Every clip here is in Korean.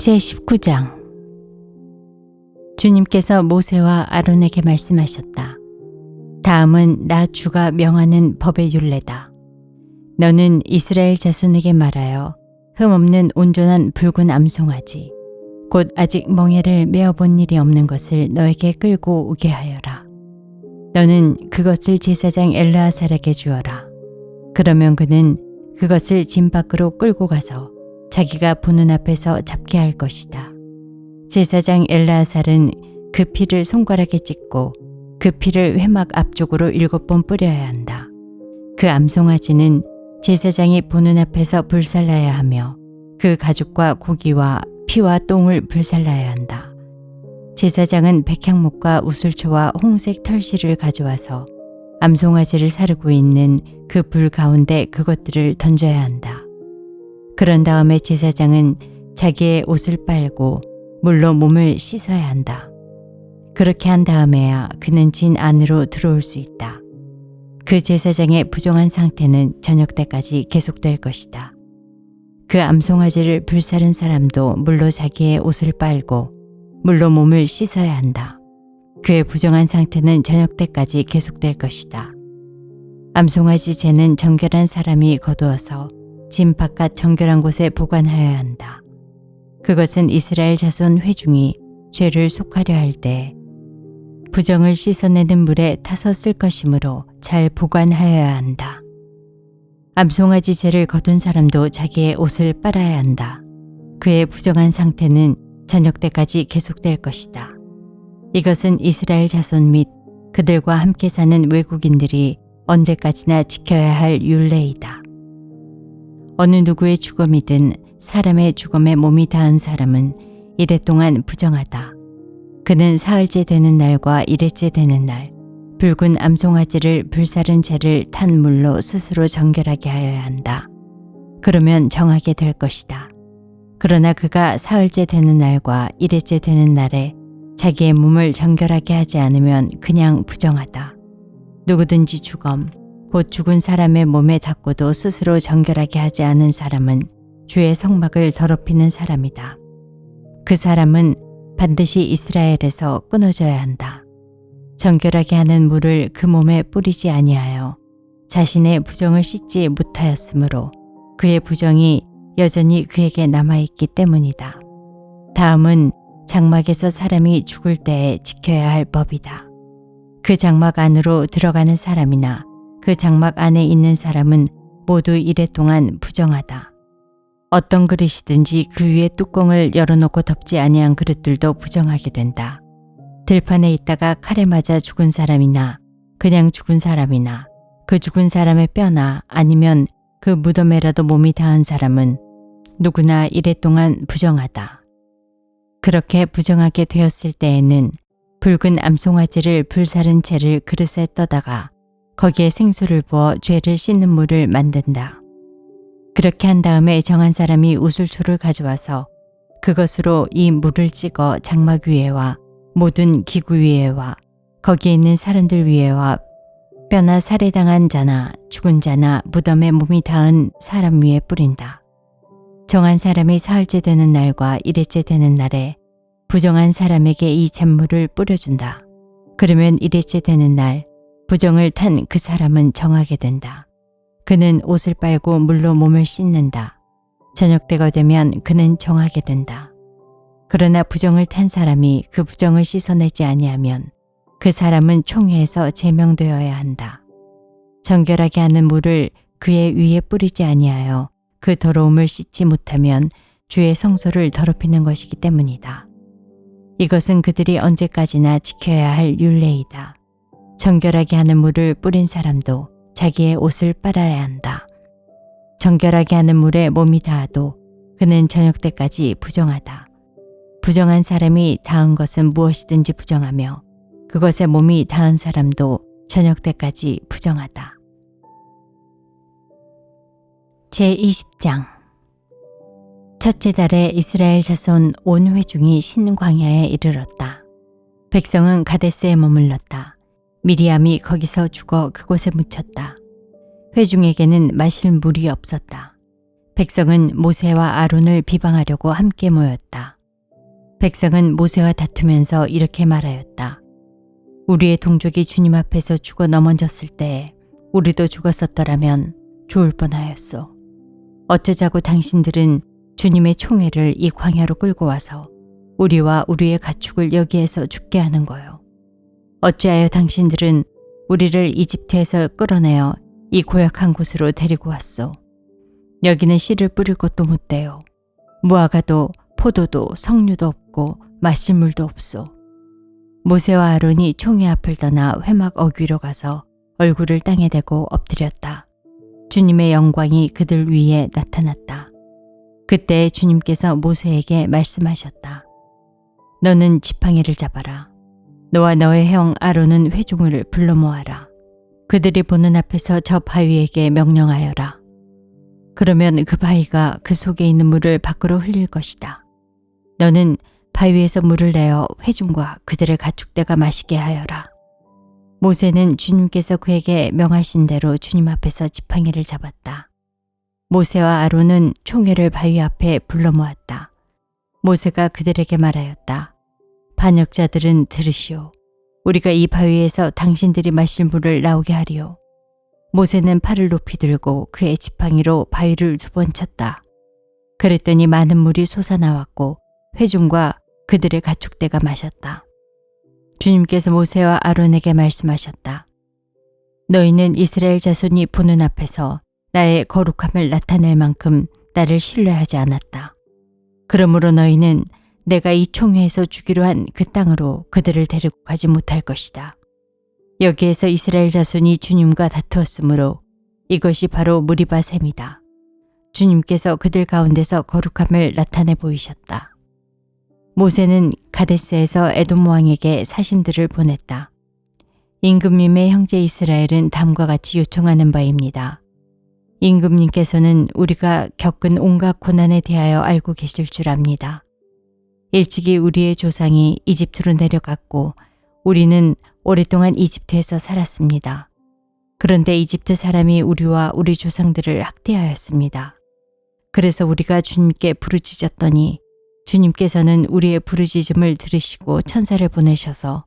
제19장. 주님께서 모세와 아론에게 말씀하셨다. 다음은 나 주가 명하는 법의 율례다. 너는 이스라엘 자손에게 말하여 흠없는 온전한 붉은 암송아지 곧 아직 멍에를 메어본 일이 없는 것을 너에게 끌고 오게 하여라. 너는 그것을 제사장 엘르아살에게 주어라. 그러면 그는 그것을 진 밖으로 끌고 가서 자기가 보는 앞에서 잡게 할 것이다. 제사장 엘르아살은 그 피를 손가락에 찍고 그 피를 회막 앞쪽으로 7번 뿌려야 한다. 그 암송아지는 제사장이 보는 앞에서 불살라야 하며 그 가죽과 고기와 피와 똥을 불살라야 한다. 제사장은 백향목과 우슬초와 홍색 털실을 가져와서 암송아지를 사르고 있는 그 불 가운데 그것들을 던져야 한다. 그런 다음에 제사장은 자기의 옷을 빨고 물로 몸을 씻어야 한다. 그렇게 한 다음에야 그는 진 안으로 들어올 수 있다. 그 제사장의 부정한 상태는 저녁 때까지 계속될 것이다. 그 암송아지를 불사른 사람도 물로 자기의 옷을 빨고 물로 몸을 씻어야 한다. 그의 부정한 상태는 저녁 때까지 계속될 것이다. 암송아지 재는 정결한 사람이 거두어서 진 바깥 정결한 곳에 보관하여야 한다. 그것은 이스라엘 자손 회중이 죄를 속하려 할 때 부정을 씻어내는 물에 타서 쓸 것이므로 잘 보관하여야 한다. 암송아지 재를 거둔 사람도 자기의 옷을 빨아야 한다. 그의 부정한 상태는 저녁 때까지 계속될 것이다. 이것은 이스라엘 자손 및 그들과 함께 사는 외국인들이 언제까지나 지켜야 할 율례이다. 어느 누구의 죽음이든 사람의 죽음에 몸이 닿은 사람은 이래 동안 부정하다. 그는 사흘째 되는 날과 일회째 되는 날 붉은 암송아지를 불사른 재를 탄 물로 스스로 정결하게 하여야 한다. 그러면 정하게 될 것이다. 그러나 그가 사흘째 되는 날과 일회째 되는 날에 자기의 몸을 정결하게 하지 않으면 그냥 부정하다. 누구든지 죽음, 곧 죽은 사람의 몸에 닿고도 스스로 정결하게 하지 않은 사람은 주의 성막을 더럽히는 사람이다. 그 사람은 반드시 이스라엘에서 끊어져야 한다. 정결하게 하는 물을 그 몸에 뿌리지 아니하여 자신의 부정을 씻지 못하였으므로 그의 부정이 여전히 그에게 남아있기 때문이다. 다음은 장막에서 사람이 죽을 때에 지켜야 할 법이다. 그 장막 안으로 들어가는 사람이나 그 장막 안에 있는 사람은 모두 이래 동안 부정하다. 어떤 그릇이든지 그 위에 뚜껑을 열어놓고 덮지 아니한 그릇들도 부정하게 된다. 들판에 있다가 칼에 맞아 죽은 사람이나 그냥 죽은 사람이나 그 죽은 사람의 뼈나 아니면 그 무덤에라도 몸이 닿은 사람은 누구나 이래 동안 부정하다. 그렇게 부정하게 되었을 때에는 붉은 암송아지를 불사른 채를 그릇에 떠다가 거기에 생수를 부어 죄를 씻는 물을 만든다. 그렇게 한 다음에 정한 사람이 우슬초를 가져와서 그것으로 이 물을 찍어 장막 위에와 모든 기구 위에와 거기에 있는 사람들 위에와 뼈나 살해당한 자나 죽은 자나 무덤에 몸이 닿은 사람 위에 뿌린다. 정한 사람이 사흘째 되는 날과 일회째 되는 날에 부정한 사람에게 이 잿물을 뿌려준다. 그러면 일회째 되는 날 부정을 탄 그 사람은 정하게 된다. 그는 옷을 빨고 물로 몸을 씻는다. 저녁 때가 되면 그는 정하게 된다. 그러나 부정을 탄 사람이 그 부정을 씻어내지 아니하면 그 사람은 총회에서 제명되어야 한다. 정결하게 하는 물을 그의 위에 뿌리지 아니하여 그 더러움을 씻지 못하면 주의 성소를 더럽히는 것이기 때문이다. 이것은 그들이 언제까지나 지켜야 할 율례이다. 정결하게 하는 물을 뿌린 사람도 자기의 옷을 빨아야 한다. 정결하게 하는 물에 몸이 닿아도 그는 저녁 때까지 부정하다. 부정한 사람이 닿은 것은 무엇이든지 부정하며 그것에 몸이 닿은 사람도 저녁 때까지 부정하다. 제20장. 첫째 달에 이스라엘 자손 온 회중이 신 광야에 이르렀다. 백성은 가데스에 머물렀다. 미리암이 거기서 죽어 그곳에 묻혔다. 회중에게는 마실 물이 없었다. 백성은 모세와 아론을 비방하려고 함께 모였다. 백성은 모세와 다투면서 이렇게 말하였다. 우리의 동족이 주님 앞에서 죽어 넘어졌을 때 우리도 죽었었더라면 좋을 뻔하였소. 어쩌자고 당신들은 주님의 총회를 이 광야로 끌고 와서 우리와 우리의 가축을 여기에서 죽게 하는 거요. 어찌하여 당신들은 우리를 이집트에서 끌어내어 이 고약한 곳으로 데리고 왔소. 여기는 씨를 뿌릴 곳도 못 돼요. 무화과도 포도도 석류도 없고 마실 물도 없소. 모세와 아론이 총회 앞을 떠나 회막 어귀로 가서 얼굴을 땅에 대고 엎드렸다. 주님의 영광이 그들 위에 나타났다. 그때 주님께서 모세에게 말씀하셨다. 너는 지팡이를 잡아라. 너와 너의 형 아론은 회중을 불러 모아라. 그들이 보는 앞에서 저 바위에게 명령하여라. 그러면 그 바위가 그 속에 있는 물을 밖으로 흘릴 것이다. 너는 바위에서 물을 내어 회중과 그들의 가축대가 마시게 하여라. 모세는 주님께서 그에게 명하신 대로 주님 앞에서 지팡이를 잡았다. 모세와 아론은 총회를 바위 앞에 불러 모았다. 모세가 그들에게 말하였다. 반역자들은 들으시오. 우리가 이 바위에서 당신들이 마실 물을 나오게 하리오. 모세는 팔을 높이 들고 그의 지팡이로 바위를 2번 쳤다. 그랬더니 많은 물이 솟아나왔고 회중과 그들의 가축대가 마셨다. 주님께서 모세와 아론에게 말씀하셨다. 너희는 이스라엘 자손이 보는 앞에서 나의 거룩함을 나타낼 만큼 나를 신뢰하지 않았다. 그러므로 너희는 내가 이 총회에서 주기로 한 그 땅으로 그들을 데리고 가지 못할 것이다. 여기에서 이스라엘 자손이 주님과 다투었으므로 이것이 바로 무리바 셈이다. 주님께서 그들 가운데서 거룩함을 나타내 보이셨다. 모세는 가데스에서 에돔 왕에게 사신들을 보냈다. 임금님의 형제 이스라엘은 다음과 같이 요청하는 바입니다. 임금님께서는 우리가 겪은 온갖 고난에 대하여 알고 계실 줄 압니다. 일찍이 우리의 조상이 이집트로 내려갔고 우리는 오랫동안 이집트에서 살았습니다. 그런데 이집트 사람이 우리와 우리 조상들을 학대하였습니다. 그래서 우리가 주님께 부르짖었더니 주님께서는 우리의 부르짖음을 들으시고 천사를 보내셔서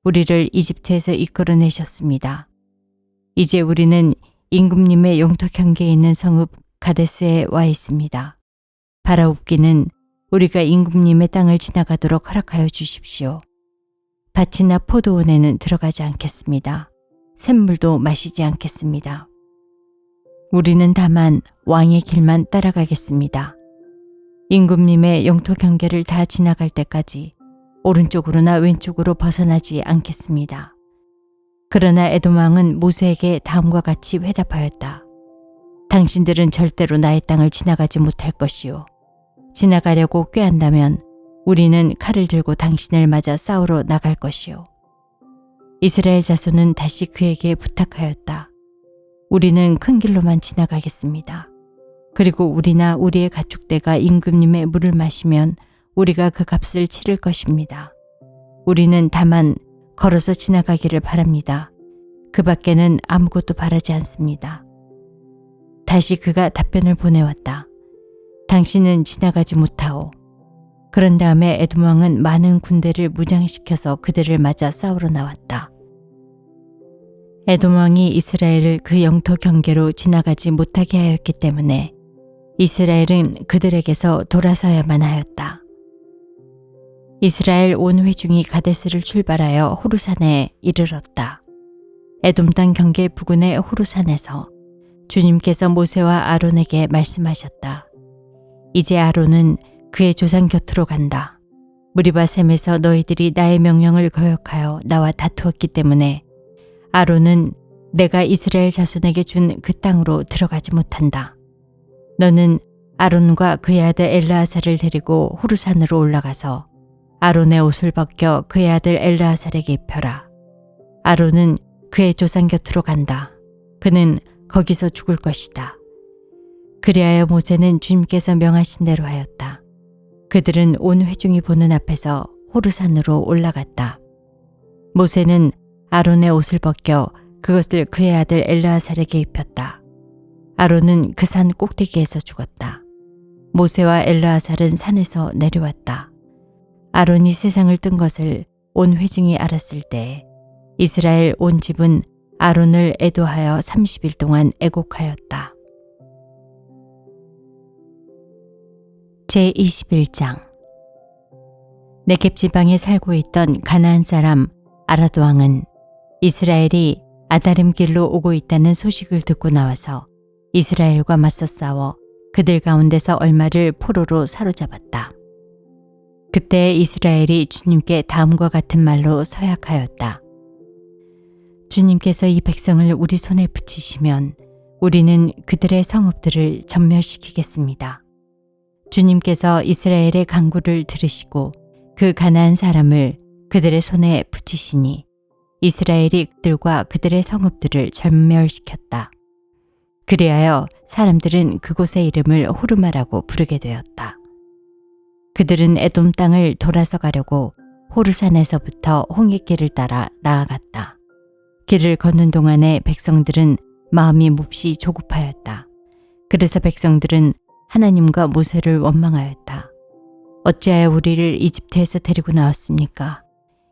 우리를 이집트에서 이끌어내셨습니다. 이제 우리는 임금님의 영토 경계에 있는 성읍 가데스에 와 있습니다. 바라옵기는 우리가 임금님의 땅을 지나가도록 허락하여 주십시오. 밭이나 포도원에는 들어가지 않겠습니다. 샘물도 마시지 않겠습니다. 우리는 다만 왕의 길만 따라가겠습니다. 임금님의 영토 경계를 다 지나갈 때까지 오른쪽으로나 왼쪽으로 벗어나지 않겠습니다. 그러나 에돔 왕은 모세에게 다음과 같이 회답하였다. 당신들은 절대로 나의 땅을 지나가지 못할 것이요. 지나가려고 꾀한다면 우리는 칼을 들고 당신을 맞아 싸우러 나갈 것이요. 이스라엘 자손은 다시 그에게 부탁하였다. 우리는 큰 길로만 지나가겠습니다. 그리고 우리나 우리의 가축대가 임금님의 물을 마시면 우리가 그 값을 치를 것입니다. 우리는 다만 걸어서 지나가기를 바랍니다. 그 밖에는 아무것도 바라지 않습니다. 다시 그가 답변을 보내왔다. 당신은 지나가지 못하오. 그런 다음에 에돔 왕은 많은 군대를 무장시켜서 그들을 맞아 싸우러 나왔다. 에돔 왕이 이스라엘을 그 영토 경계로 지나가지 못하게 하였기 때문에 이스라엘은 그들에게서 돌아서야만 하였다. 이스라엘 온 회중이 가데스를 출발하여 호르산에 이르렀다. 에돔 땅 경계 부근의 호르산에서 주님께서 모세와 아론에게 말씀하셨다. 이제 아론은 그의 조상 곁으로 간다. 무리바 셈에서 너희들이 나의 명령을 거역하여 나와 다투었기 때문에 아론은 내가 이스라엘 자손에게 준 그 땅으로 들어가지 못한다. 너는 아론과 그의 아들 엘르아살을 데리고 호르산으로 올라가서 아론의 옷을 벗겨 그의 아들 엘르아살에게 입혀라. 아론은 그의 조상 곁으로 간다. 그는 거기서 죽을 것이다. 그리하여 모세는 주님께서 명하신 대로 하였다. 그들은 온 회중이 보는 앞에서 호르산으로 올라갔다. 모세는 아론의 옷을 벗겨 그것을 그의 아들 엘르아살에게 입혔다. 아론은 그 산 꼭대기에서 죽었다. 모세와 엘르아살은 산에서 내려왔다. 아론이 세상을 뜬 것을 온 회중이 알았을 때 이스라엘 온 집은 아론을 애도하여 30일 동안 애곡하였다. 제21장 네겝 지방에 살고 있던 가나안 사람 아라도 왕은 이스라엘이 아다림 길로 오고 있다는 소식을 듣고 나와서 이스라엘과 맞서 싸워 그들 가운데서 얼마를 포로로 사로잡았다. 그때 이스라엘이 주님께 다음과 같은 말로 서약하였다. 주님께서 이 백성을 우리 손에 붙이시면 우리는 그들의 성읍들을 전멸시키겠습니다. 주님께서 이스라엘의 간구를 들으시고 그 가나안 사람을 그들의 손에 붙이시니 이스라엘이 그들과 그들의 성읍들을 전멸시켰다. 그리하여 사람들은 그곳의 이름을 호르마라고 부르게 되었다. 그들은 에돔 땅을 돌아서 가려고 호르산에서부터 홍해길을 따라 나아갔다. 길을 걷는 동안에 백성들은 마음이 몹시 조급하였다. 그래서 백성들은 하나님과 모세를 원망하였다. 어찌하여 우리를 이집트에서 데리고 나왔습니까?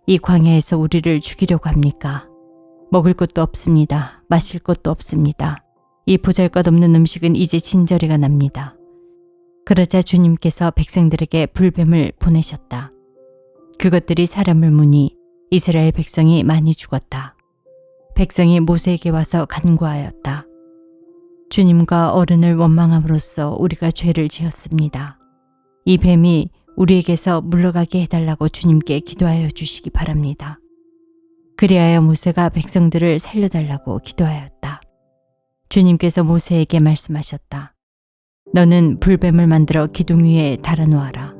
이 광야에서 우리를 죽이려고 합니까? 먹을 것도 없습니다. 마실 것도 없습니다. 이 보잘것없는 음식은 이제 진저리가 납니다. 그러자 주님께서 백성들에게 불뱀을 보내셨다. 그것들이 사람을 무니 이스라엘 백성이 많이 죽었다. 백성이 모세에게 와서 간구하였다. 주님과 어른을 원망함으로써 우리가 죄를 지었습니다. 이 뱀이 우리에게서 물러가게 해달라고 주님께 기도하여 주시기 바랍니다. 그리하여 모세가 백성들을 살려달라고 기도하였다. 주님께서 모세에게 말씀하셨다. 너는 불뱀을 만들어 기둥 위에 달아놓아라.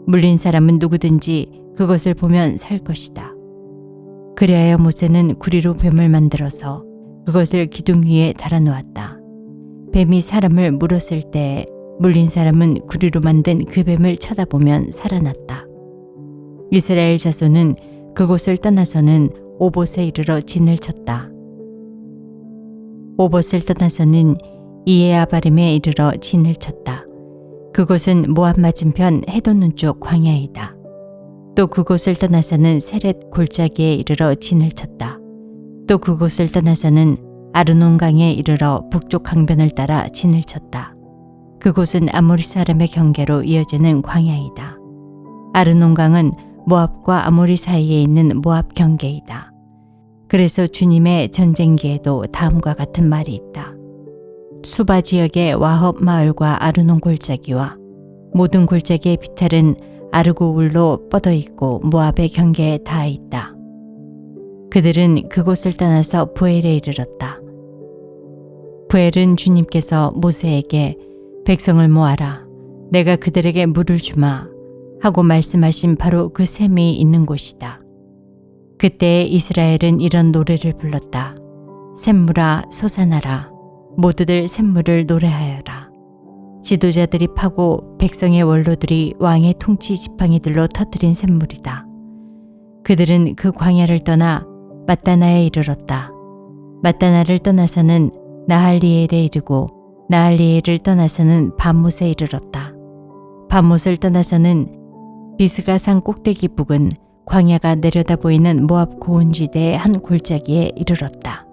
물린 사람은 누구든지 그것을 보면 살 것이다. 그리하여 모세는 구리로 뱀을 만들어서 그것을 기둥 위에 달아놓았다. 뱀이 사람을 물었을 때 물린 사람은 구리로 만든 그 뱀을 쳐다보면 살아났다. 이스라엘 자손은 그곳을 떠나서는 오봇에 이르러 진을 쳤다. 오봇을 떠나서는 이에아바림에 이르러 진을 쳤다. 그곳은 모압 맞은편 해돋는 쪽 광야이다. 또 그곳을 떠나서는 세렛 골짜기에 이르러 진을 쳤다. 또 그곳을 떠나서는 아르논 강에 이르러 북쪽 강변을 따라 진을 쳤다. 그곳은 아모리 사람의 경계로 이어지는 광야이다. 아르논 강은 모압과 아모리 사이에 있는 모압 경계이다. 그래서 주님의 전쟁기에도 다음과 같은 말이 있다. 수바 지역의 와헙 마을과 아르논 골짜기와 모든 골짜기의 비탈은 아르고울로 뻗어 있고 모압의 경계에 닿아 있다. 그들은 그곳을 떠나서 부엘에 이르렀다. 부엘은 주님께서 모세에게 백성을 모아라. 내가 그들에게 물을 주마 하고 말씀하신 바로 그 샘이 있는 곳이다. 그때 이스라엘은 이런 노래를 불렀다. 샘물아 솟아나라. 모두들 샘물을 노래하여라. 지도자들이 파고 백성의 원로들이 왕의 통치 지팡이들로 터뜨린 샘물이다. 그들은 그 광야를 떠나 mat다나에 이르렀다. mat다나를 떠나서는 나할리엘에 이르고 나할리엘을 떠나서는 밤못에 이르렀다. 밤못을 떠나서는 비스가산 꼭대기 북은 광야가 내려다 보이는 모압 고원지대의 한 골짜기에 이르렀다.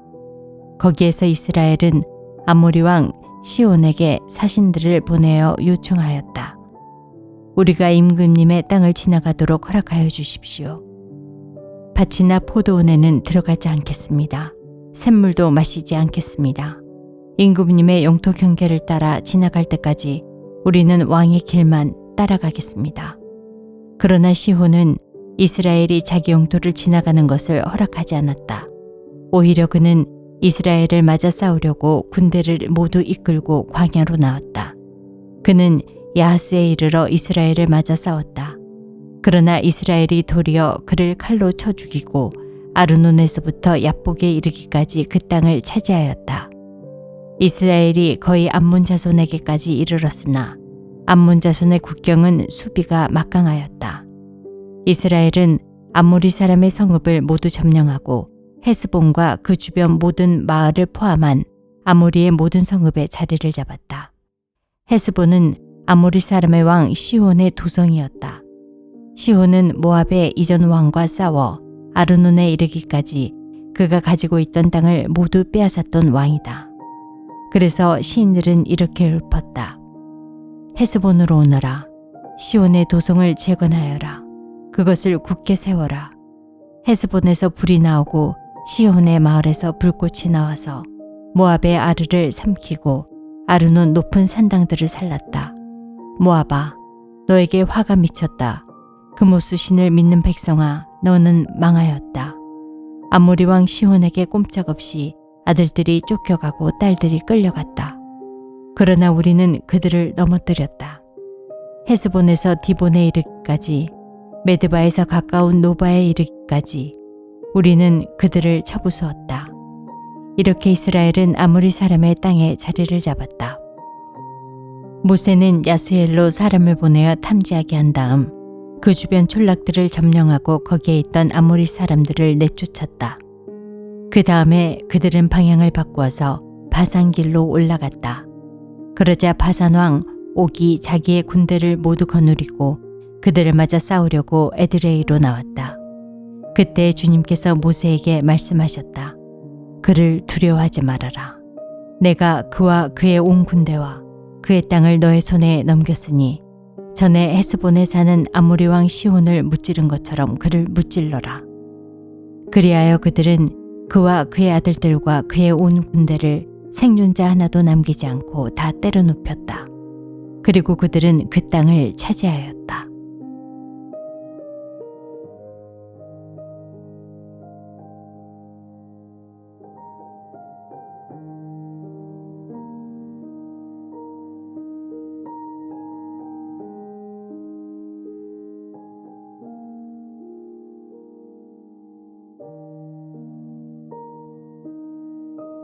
거기에서 이스라엘은 아모리 왕 시온에게 사신들을 보내어 요청하였다. 우리가 임금님의 땅을 지나가도록 허락하여 주십시오. 밭이나 포도원에는 들어가지 않겠습니다. 샘물도 마시지 않겠습니다. 임금님의 영토 경계를 따라 지나갈 때까지 우리는 왕의 길만 따라가겠습니다. 그러나 시혼은 이스라엘이 자기 영토를 지나가는 것을 허락하지 않았다. 오히려 그는 이스라엘을 맞아 싸우려고 군대를 모두 이끌고 광야로 나왔다. 그는 야하스에 이르러 이스라엘을 맞아 싸웠다. 그러나 이스라엘이 도리어 그를 칼로 쳐 죽이고 아르논에서부터 야복에 이르기까지 그 땅을 차지하였다. 이스라엘이 거의 암몬 자손에게까지 이르렀으나 암몬 자손의 국경은 수비가 막강하였다. 이스라엘은 아모리 사람의 성읍을 모두 점령하고 헤스본과 그 주변 모든 마을을 포함한 아모리의 모든 성읍에 자리를 잡았다. 헤스본은 아모리 사람의 왕 시혼의 도성이었다. 시혼은 모압의 이전 왕과 싸워 아르논에 이르기까지 그가 가지고 있던 땅을 모두 빼앗았던 왕이다. 그래서 시인들은 이렇게 읊었다. 헤스본으로 오너라. 시온의 도성을 재건하여라. 그것을 굳게 세워라. 헤스본에서 불이 나오고 시온의 마을에서 불꽃이 나와서 모압의 아르를 삼키고 아르논 높은 산당들을 살랐다. 모압아, 너에게 화가 미쳤다. 그모스 신을 믿는 백성아, 너는 망하였다. 아모리 왕 시온에게 꼼짝없이 아들들이 쫓겨가고 딸들이 끌려갔다. 그러나 우리는 그들을 넘어뜨렸다. 헤스본에서 디본에 이르기까지, 메드바에서 가까운 노바에 이르기까지 우리는 그들을 쳐부수었다. 이렇게 이스라엘은 아모리 사람의 땅에 자리를 잡았다. 모세는 야스엘로 사람을 보내어 탐지하게 한 다음 그 주변 촌락들을 점령하고 거기에 있던 아모리 사람들을 내쫓았다. 그 다음에 그들은 방향을 바꾸어서 바산길로 올라갔다. 그러자 바산 왕 옥이 자기의 군대를 모두 거느리고 그들을 맞아 싸우려고 에드레이로 나왔다. 그때 주님께서 모세에게 말씀하셨다. 그를 두려워하지 말아라. 내가 그와 그의 온 군대와 그의 땅을 너의 손에 넘겼으니 전에 헤스본에 사는 아모리 왕 시온을 무찌른 것처럼 그를 무찔러라. 그리하여 그들은 그와 그의 아들들과 그의 온 군대를 생존자 하나도 남기지 않고 다 때려 눕혔다. 그리고 그들은 그 땅을 차지하였다.